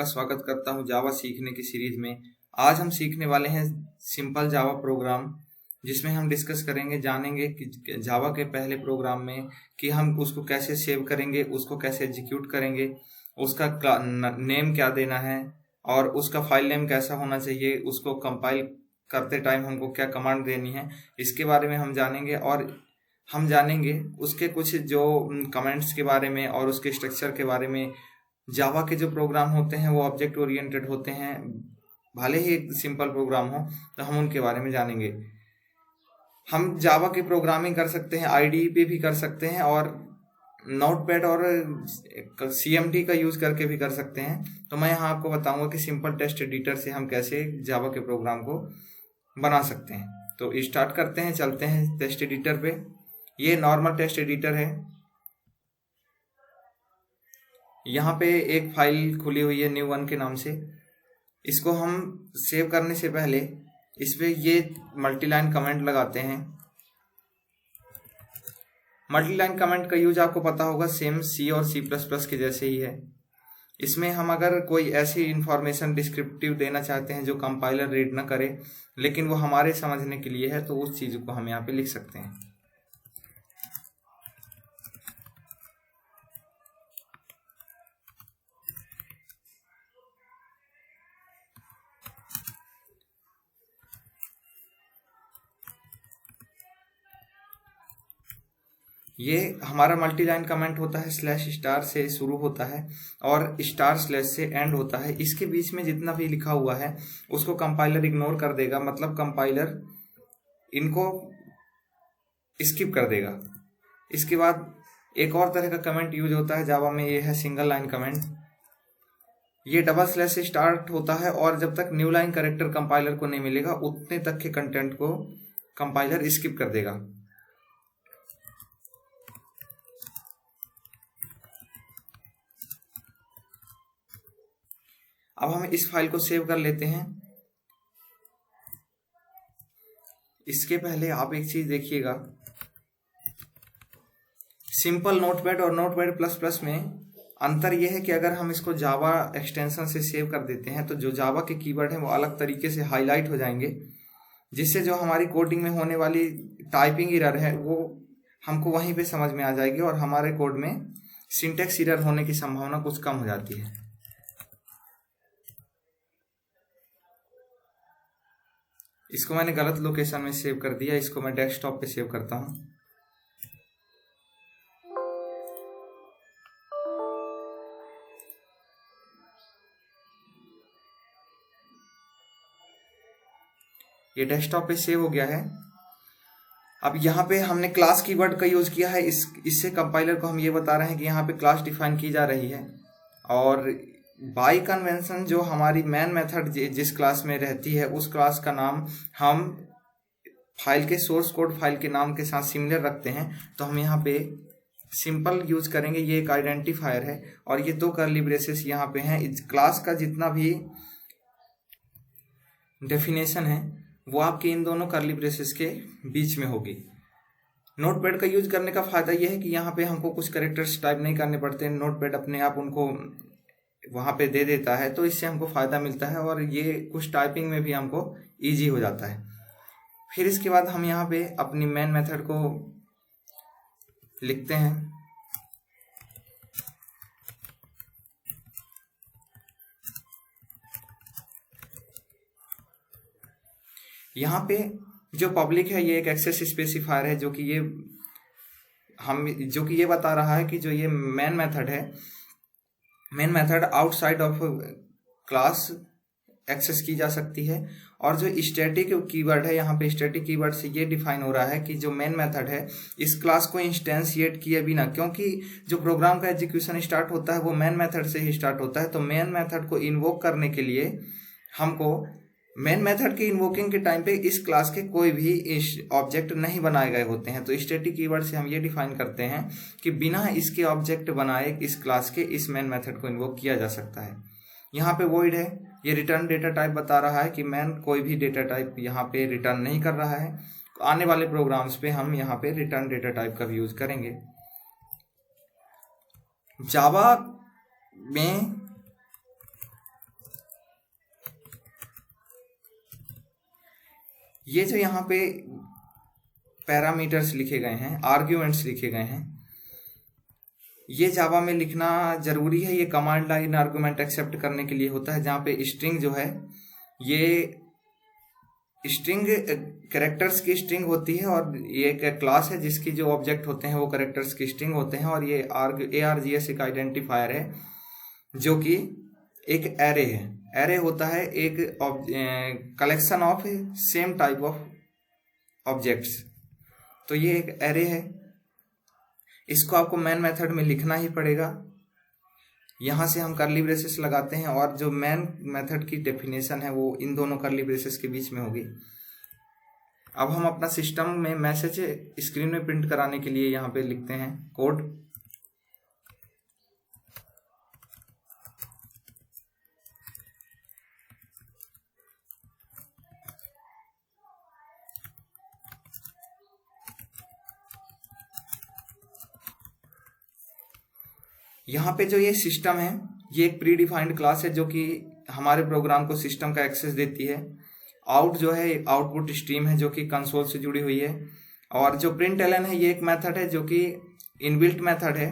आपका स्वागत करता हूं जावा सीखने की सीरीज में। आज हम सीखने वाले हैं सिंपल जावा प्रोग्राम, जिसमें हम डिस्कस करेंगे, जानेंगे कि जावा के पहले प्रोग्राम में कि हम उसको कैसे सेव करेंगे, उसको कैसे एग्जीक्यूट करेंगे, उसका नेम क्या देना है और उसका फाइल नेम कैसा होना चाहिए, उसको कंपाइल करते टाइम हमको क्या कमांड देनी है, इसके बारे में हम जानेंगे। और हम जानेंगे उसके कुछ जो कमेंट्स के बारे में और उसके स्ट्रक्चर के बारे में। जावा के जो प्रोग्राम होते हैं वो ऑब्जेक्ट ओरिएंटेड होते हैं, भले ही एक सिंपल प्रोग्राम हो, तो हम उनके बारे में जानेंगे। हम जावा की प्रोग्रामिंग कर सकते हैं, आईडीई पे भी कर सकते हैं और नोटपैड और सीएमडी का यूज करके भी कर सकते हैं। तो मैं यहाँ आपको बताऊंगा कि सिंपल टेक्स्ट एडिटर से हम कैसे जावा के प्रोग्राम को बना सकते हैं। तो स्टार्ट करते हैं, चलते हैं टेक्स्ट एडिटर पे। ये नॉर्मल टेक्स्ट एडिटर है। यहाँ पे एक फाइल खुली हुई है new1 के नाम से। इसको हम सेव करने से पहले इस पे ये मल्टीलाइन कमेंट लगाते हैं। मल्टीलाइन कमेंट का यूज आपको पता होगा, सेम सी और C++ के जैसे ही है। इसमें हम अगर कोई ऐसी इंफॉर्मेशन डिस्क्रिप्टिव देना चाहते हैं जो कंपाइलर रीड ना करे, लेकिन वो हमारे समझने के लिए है, तो उस चीज को हम यहाँ पे लिख सकते हैं। ये हमारा मल्टीलाइन कमेंट होता है, /* से शुरू होता है और */ से एंड होता है। इसके बीच में जितना भी लिखा हुआ है उसको कंपाइलर इग्नोर कर देगा, मतलब कंपाइलर इनको स्किप कर देगा। इसके बाद एक और तरह का कमेंट यूज होता है जावा में, ये है सिंगल लाइन कमेंट। ये // से स्टार्ट होता है और जब तक न्यू लाइन कैरेक्टर कंपाइलर को नहीं मिलेगा उतने तक के कंटेंट को कंपाइलर स्किप कर देगा। अब हम इस फाइल को सेव कर लेते हैं। इसके पहले आप एक चीज देखिएगा, सिंपल नोटपैड और नोटपैड प्लस प्लस में अंतर यह है कि अगर हम इसको जावा एक्सटेंशन से सेव कर देते हैं तो जो जावा के कीवर्ड हैं वो अलग तरीके से हाईलाइट हो जाएंगे, जिससे जो हमारी कोडिंग में होने वाली टाइपिंग एरर है वो हमको वहीं पे समझ में आ जाएगी और हमारे कोड में सिंटेक्स एरर होने की संभावना कुछ कम हो जाती है। इसको मैंने गलत लोकेशन में सेव कर दिया, इसको मैं डेस्कटॉप पे सेव करता हूं। ये डेस्कटॉप पे सेव हो गया है। अब यहाँ पे हमने क्लास कीवर्ड का यूज किया है। इससे कंपाइलर को हम ये बता रहे हैं कि यहाँ पे क्लास डिफाइन की जा रही है और बाय कन्वेंशन जो हमारी मेन मेथड जिस क्लास में रहती है उस क्लास का नाम हम फाइल के सोर्स कोड फाइल के नाम के साथ सिमिलर रखते हैं। तो हम यहाँ पे सिंपल यूज करेंगे। ये एक आइडेंटिफायर है और ये 2 कर्ली ब्रेसेस यहाँ पे हैं। इस क्लास का जितना भी डेफिनेशन है वो आपके इन दोनों कर्ली ब्रेसेस के बीच में होगी। नोटपैड का यूज करने का फायदा यह है कि यहाँ पे हमको कुछ कैरेक्टर्स टाइप नहीं करने पड़ते हैं, नोटपैड अपने आप उनको वहां पे दे देता है, तो इससे हमको फायदा मिलता है और ये कुछ टाइपिंग में भी हमको इजी हो जाता है। फिर इसके बाद हम यहाँ पे अपनी मेन मेथड को लिखते हैं। यहाँ पे जो पब्लिक है ये एक एक्सेस स्पेसिफायर है जो कि ये बता रहा है कि जो ये main method outside of class access की जा सकती है। और जो स्टैटिक कीवर्ड है, यहाँ पे स्टैटिक कीवर्ड से ये डिफाइन हो रहा है कि जो मेन मेथड है इस क्लास को इंस्टेंशिएट किए बिना, क्योंकि जो प्रोग्राम का एग्जीक्यूशन स्टार्ट होता है वो मेन मेथड से ही स्टार्ट होता है, तो मेन मेथड को इन्वोक करने के लिए हमको मेन मेथड के इन्वोकिंग के टाइम पे इस क्लास के कोई भी ऑब्जेक्ट नहीं बनाए गए होते हैं। तो स्टैटिक कीवर्ड से हम ये डिफाइन करते हैं कि बिना इसके ऑब्जेक्ट बनाए इस क्लास के इस मेन मेथड को इन्वोक किया जा सकता है। यहाँ पे वॉइड है, ये रिटर्न डेटा टाइप बता रहा है कि मैन कोई भी डेटा टाइप यहाँ पे रिटर्न नहीं कर रहा है। आने वाले प्रोग्राम्स पे हम यहाँ पे रिटर्न डेटा टाइप का भी यूज करेंगे। जावा में ये जो यहाँ पे पैरामीटर्स लिखे गए हैं, आर्ग्यूमेंट्स लिखे गए हैं, ये जावा में लिखना जरूरी है। ये कमांड लाइन आर्गुमेंट एक्सेप्ट करने के लिए होता है, जहाँ पे स्ट्रिंग जो है ये स्ट्रिंग कैरेक्टर्स की स्ट्रिंग होती है, और ये एक क्लास है जिसकी जो ऑब्जेक्ट होते हैं वो कैरेक्टर्स की स्ट्रिंग होते हैं, और ये ARGS एक आइडेंटिफायर है जो कि एक एरे है। एरे होता है एक collection of same type of objects. तो ये एक एरे है, इसको आपको मेन मेथड में लिखना ही पड़ेगा। यहाँ से हम कर्ली ब्रेसेस लगाते हैं, और जो मेन मेथड की डेफिनेशन है वो इन दोनों कर्ली ब्रेसेस के बीच में होगी। अब हम अपना सिस्टम में मैसेज स्क्रीन में प्रिंट कराने के लिए यहाँ पे लिखते हैं कोड। यहाँ पे जो ये सिस्टम है ये एक प्री डिफाइंड क्लास है जो कि हमारे प्रोग्राम को सिस्टम का एक्सेस देती है। आउट जो है एक आउटपुट स्ट्रीम है जो कि कंसोल से जुड़ी हुई है, और जो println है ये एक मेथड है जो कि इनबिल्ट मेथड है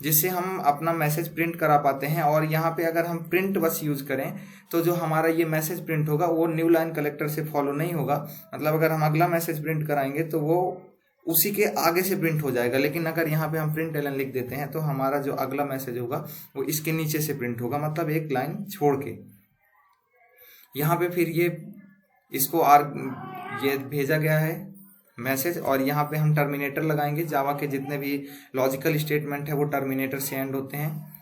जिससे हम अपना मैसेज प्रिंट करा पाते हैं। और यहाँ पे अगर हम प्रिंट बस यूज करें तो जो हमारा ये मैसेज प्रिंट होगा वो न्यू लाइन कलेक्टर से फॉलो नहीं होगा। मतलब अगर हम अगला मैसेज प्रिंट कराएंगे तो वो उसी के आगे से प्रिंट हो जाएगा, लेकिन अगर यहाँ पे हम println लिख देते हैं तो हमारा जो अगला मैसेज होगा वो इसके नीचे से प्रिंट होगा, मतलब एक लाइन छोड़ के। यहाँ पे फिर ये इसको ये भेजा गया है मैसेज, और यहाँ पे हम टर्मिनेटर लगाएंगे। जावा के जितने भी लॉजिकल स्टेटमेंट है वो टर्मिनेटर से एंड होते हैं।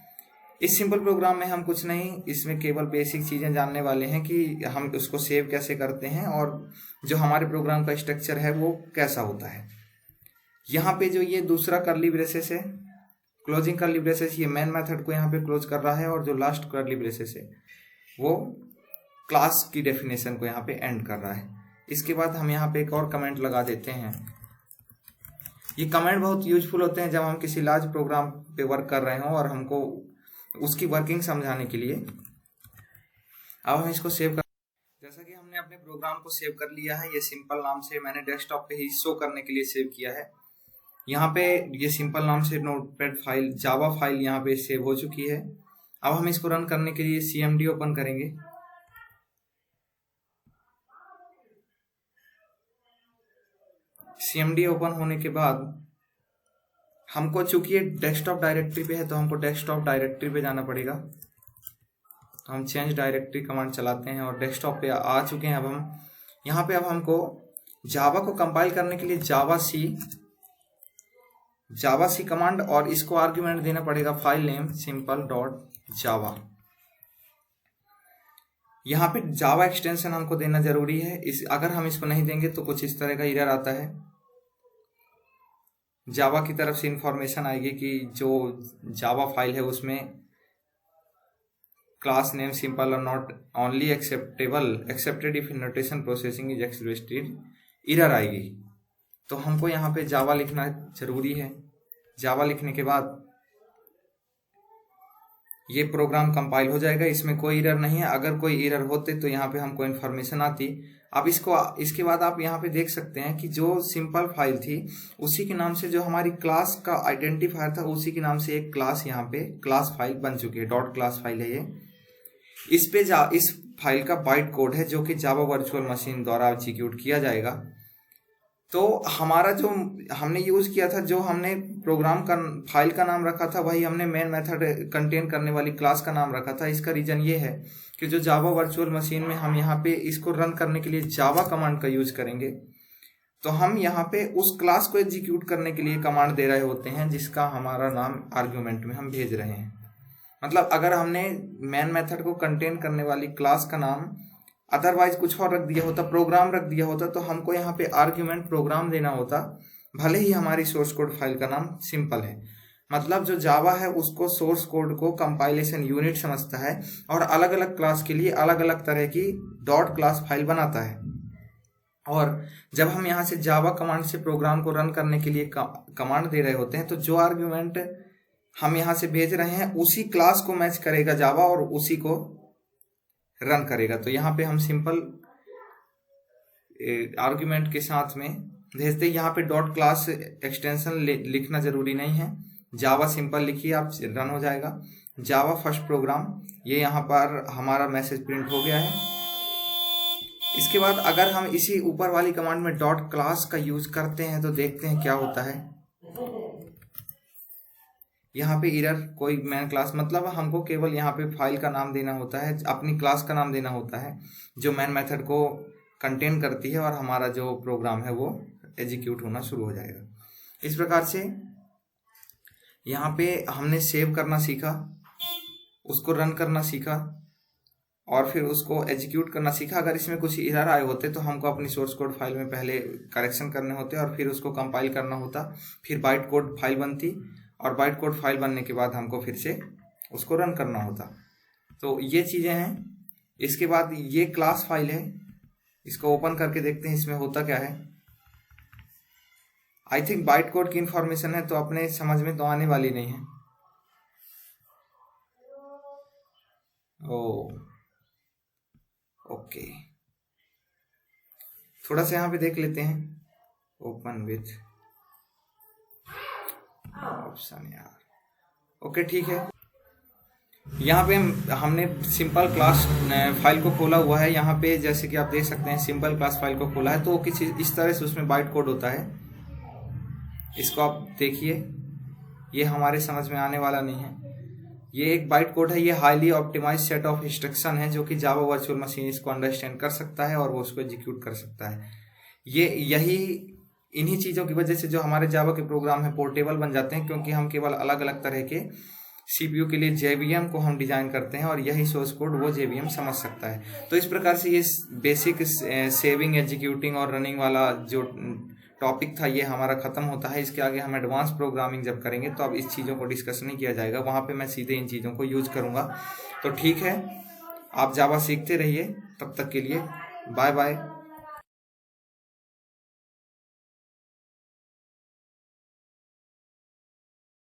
इस सिंपल प्रोग्राम में हम कुछ नहीं, इसमें केवल बेसिक चीज़ें जानने वाले हैं कि हम उसको सेव कैसे करते हैं और जो हमारे प्रोग्राम का स्ट्रक्चर है वो कैसा होता है। यहाँ पे जो ये दूसरा कर्ली ब्रेसेस है, क्लोजिंग कर्ली ब्रेसेस, ये मेन मेथड को यहाँ पे क्लोज कर रहा है, और जो लास्ट कर्ली ब्रेसेस है वो क्लास की डेफिनेशन को यहाँ पे एंड कर रहा है। इसके बाद हम यहाँ पे एक और कमेंट लगा देते हैं। ये कमेंट बहुत यूजफुल होते हैं जब हम किसी लार्ज प्रोग्राम पे वर्क कर रहे हों और हमको उसकी वर्किंग समझाने के लिए। अब हम इसको सेव कर, जैसा कि हमने अपने प्रोग्राम को सेव कर लिया है, ये सिंपल नाम से मैंने डेस्कटॉप पे ही शो करने के लिए सेव किया है। यहाँ पे ये सिंपल नाम से नोटपैड फाइल, जावा फाइल यहाँ पे सेव हो चुकी है। अब हम इसको रन करने के लिए CMD ओपन करेंगे। CMD ओपन होने के बाद हमको, चूंकि ये डेस्कटॉप डायरेक्टरी पे है तो हमको डेस्कटॉप डायरेक्टरी पे जाना पड़ेगा। तो हम चेंज डायरेक्टरी कमांड चलाते हैं और डेस्कटॉप पे आ चुके हैं। अब हम यहाँ पे, अब हमको जावा को कंपाइल करने के लिए जावा सी कमांड, और इसको आर्ग्यूमेंट देना पड़ेगा फाइल नेम simple.java। यहाँ पे जावा एक्सटेंशन हमको देना जरूरी है। अगर हम इसको नहीं देंगे तो कुछ इस तरह का एरर आता है। जावा की तरफ से इंफॉर्मेशन आएगी कि जो जावा फाइल है उसमें क्लास नेम सिंपल और not only accepted if notation processing is expressed, error आएगी। तो हमको यहाँ पे जावा लिखना जरूरी है। जावा लिखने के बाद ये प्रोग्राम कंपाइल हो जाएगा, इसमें कोई एरर नहीं है। अगर कोई एरर होते तो यहाँ पे हमको इन्फॉर्मेशन आती। अब इसके बाद आप यहाँ पे देख सकते हैं कि जो सिंपल फाइल थी उसी के नाम से जो हमारी क्लास का आइडेंटिफायर था उसी के नाम से एक क्लास यहाँ पे क्लास फाइल बन चुकी है। डॉट क्लास फाइल है ये। इस फाइल का बाइट कोड है जो कि जावा वर्चुअल मशीन द्वारा एग्जीक्यूट किया जाएगा। तो हमारा जो हमने यूज किया था, जो हमने प्रोग्राम का फाइल का नाम रखा था, वही हमने मेन मेथड कंटेन करने वाली क्लास का नाम रखा था। इसका रीजन ये है कि जो जावा वर्चुअल मशीन में हम यहाँ पे इसको रन करने के लिए जावा कमांड का यूज करेंगे, तो हम यहाँ पे उस क्लास को एग्जीक्यूट करने के लिए कमांड दे रहे होते हैं जिसका हमारा नाम आर्ग्यूमेंट में हम भेज रहे हैं। मतलब अगर हमने मेन मेथड को कंटेन करने वाली क्लास का नाम अदरवाइज कुछ और रख दिया होता, प्रोग्राम रख दिया होता, तो हमको यहाँ पे आर्ग्यूमेंट प्रोग्राम देना होता, भले ही हमारी सोर्स कोड फाइल का नाम सिंपल है। मतलब जो जावा है उसको सोर्स कोड को कंपाइलेशन यूनिट समझता है और अलग अलग क्लास के लिए अलग अलग तरह की डॉट क्लास फाइल बनाता है। और जब हम यहाँ से जावा कमांड से प्रोग्राम को रन करने के लिए कमांड दे रहे होते हैं, तो जो आर्ग्यूमेंट हम यहाँ से भेज रहे हैं उसी क्लास को मैच करेगा जावा और उसी को रन करेगा। तो यहाँ पे हम सिंपल आर्ग्यूमेंट के साथ में भेजते हैं। यहाँ पे डॉट क्लास एक्सटेंशन लिखना जरूरी नहीं है, जावा सिंपल लिखिए आप, रन हो जाएगा। जावा फर्स्ट प्रोग्राम, ये यहाँ पर हमारा मैसेज प्रिंट हो गया है। इसके बाद अगर हम इसी ऊपर वाली कमांड में डॉट क्लास का यूज करते हैं तो देखते हैं क्या होता है। यहाँ पे एरर, कोई मैन क्लास, मतलब हमको केवल यहाँ पे फाइल का नाम देना होता है, अपनी क्लास का नाम देना होता है जो मैन मेथड को कंटेन करती है, और हमारा जो प्रोग्राम है वो एग्जीक्यूट होना शुरू हो जाएगा। इस प्रकार से यहाँ पे हमने सेव करना सीखा, उसको रन करना सीखा, और फिर उसको एग्जीक्यूट करना सीखा। अगर इसमें कुछ एरर आए होते तो हमको अपनी सोर्स कोड फाइल में पहले करेक्शन करने होते और फिर उसको कंपाइल करना होता, फिर बाइट कोड फाइल बनती, और बाइट कोड फाइल बनने के बाद हमको फिर से उसको रन करना होता। तो ये चीज़ें हैं। इसके बाद ये क्लास फाइल है, इसको ओपन करके देखते हैं इसमें होता क्या है। आई थिंक बाइट कोड की इंफॉर्मेशन है तो अपने समझ में तो आने वाली नहीं है। ओके, थोड़ा सा यहाँ पे देख लेते हैं, ओपन विथ ऑप्शन यार। ओके ठीक है, यहाँ पे हमने सिंपल क्लास फाइल को खोला हुआ है। यहाँ पे जैसे कि आप देख सकते हैं सिंपल क्लास फाइल को खोला है, तो किसी इस तरह से उसमें बाइट कोड होता है। इसको आप देखिए, ये हमारे समझ में आने वाला नहीं है। ये एक बाइट कोड है, ये highly optimise set of instruction है जो कि जावा वर्चुअल मशीन इसको अंडरस्टैंड कर सकता है और वो उसको एग्जीक्यूट कर सकता है। इन्हीं चीज़ों की वजह से जो हमारे जावा के प्रोग्राम है पोर्टेबल बन जाते हैं, क्योंकि हम केवल अलग अलग तरह के सीपीयू के लिए JVM को हम डिजाइन करते हैं और यही सोर्स कोड वो JVM समझ सकता है। तो इस प्रकार से ये बेसिक सेविंग, एग्जीक्यूटिंग और रनिंग वाला जो टॉपिक था ये हमारा खत्म होता है। इसके आगे हम एडवांस प्रोग्रामिंग जब करेंगे तो अब इस चीज़ों को डिस्कस नहीं किया जाएगा, वहाँ पे मैं सीधे इन चीज़ों को यूज करूँगा। तो ठीक है, आप जावा सीखते रहिए, तब तक के लिए बाय बाय।